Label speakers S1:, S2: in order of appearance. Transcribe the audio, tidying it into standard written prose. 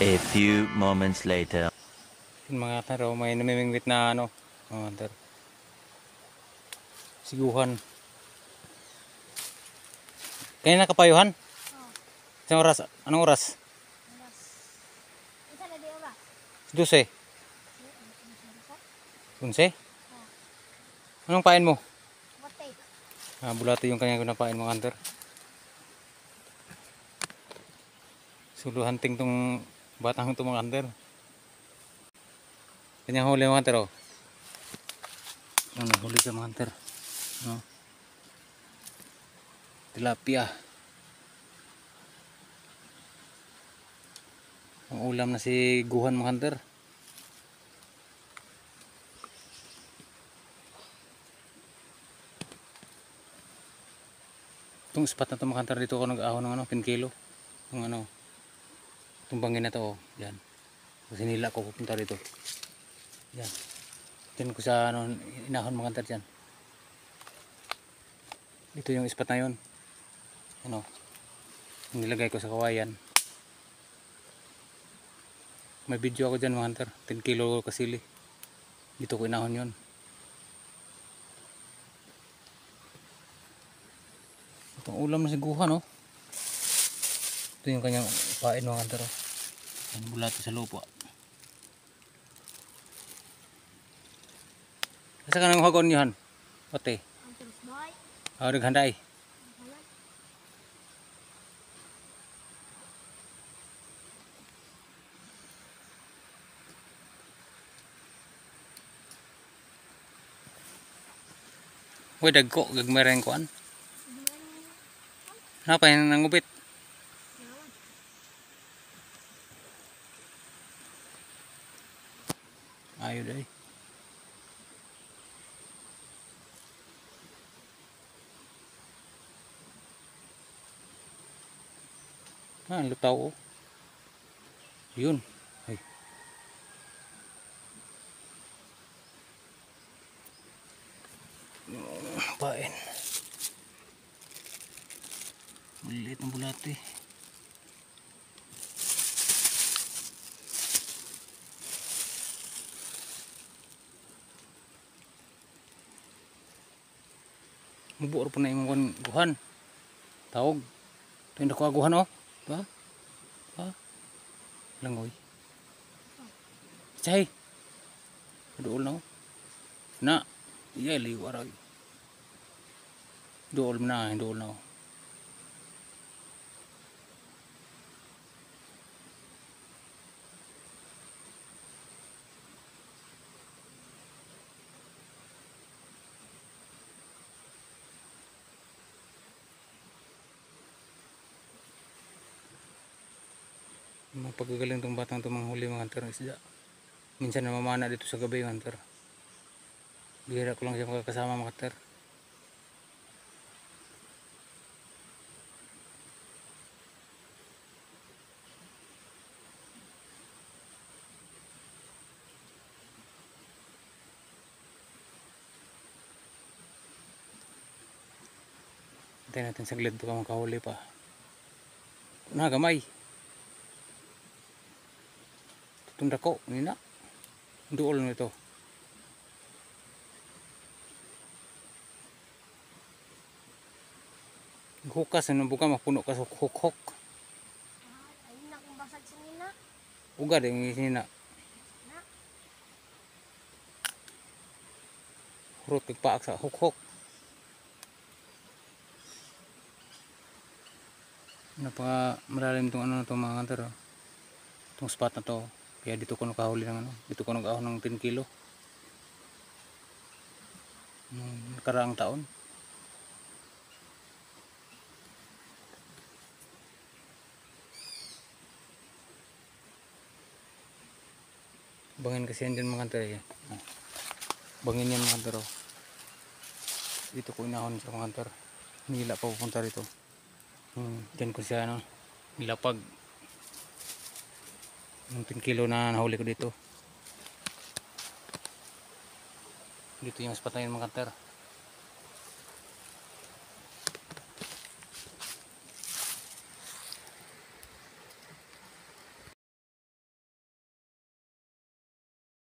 S1: A few moments later.
S2: Yung mga taro, may namimingwit na ano, mga taro. Siguhan. Kaya nakapayuhan? Isang oras, anong oras? 12. 11? Anong pain mo? Bulati yung kanya napain mga hunter. Solo hunting tong batang ito mga hunter. Kanyang huli mga hunter, oh. Ano, huli ka mga hunter. No? Tilapia. Ang ulam na si Guhan mga hunter. Itong spot na ito mga hunter, dito ako nag-ahon ng ano, 10 kilo. Itong ano, itong bangin na ito, oh. Yan. Kasi nila ko pupunta dito. Yan. Diyan ko sa ano, inahon mga hunter dyan. Dito yung spot na yun. Ano, nilagay ko sa kawayan. May video ako dyan mga hunter, 10 kilo kasili. Dito ko inahon yun. Itong ulam na si Guhan, no? Ito yung kanyang pain mga hunter, oh. Yan, bulati sa lupa. Asa ka nang hagon yun? Ote? Naghanday. Uy, dagko, gagmereng kuan. Napa yung nangubit? Ayun day. Lutaw, oh. Yun. Ay. Pain. Maliit ang bulati. Mubuor po na yung Guhan. Tawag. Ito yung nakuha Guhan, oh. Diba? Diba? Langoy. Chay. Dool na, oh. Na. Iya, liwarag. Dool na, dool na, oh. Pagkagaling itong batang itong mga huli mga hunter ng isda. Minsan namamana dito sa gabi mga hunter. Bihira ko lang siya makakasama mga hunter. Hintayin natin saglit baka makahuli pa. Gamay. Itong dako, nina. Dool na ito. Hukas na buka mapuno ka sa huk-huk.
S3: Ayun na kung basag sa nina.
S2: Uga din yung nina. Hurot kagpaak sa huk-huk. Napaka malalim itong ano na ito mga hunter, oh. Itong spot na to. Kaya dito ko nakahuli ng ano. Dito ko nag-ahon ng 10 kilo. Nakaraang taon. Bangin kasi yan dyan mga hunter, eh. Bangin yan mga hunter, oh. Dito ko inahon sa mga hunter. Nila pa pupunta rito. Dyan ko siya ano, nilapag. Yung 10 kilo na nahuli ko dito. Dito yung spot na yun mga hunter.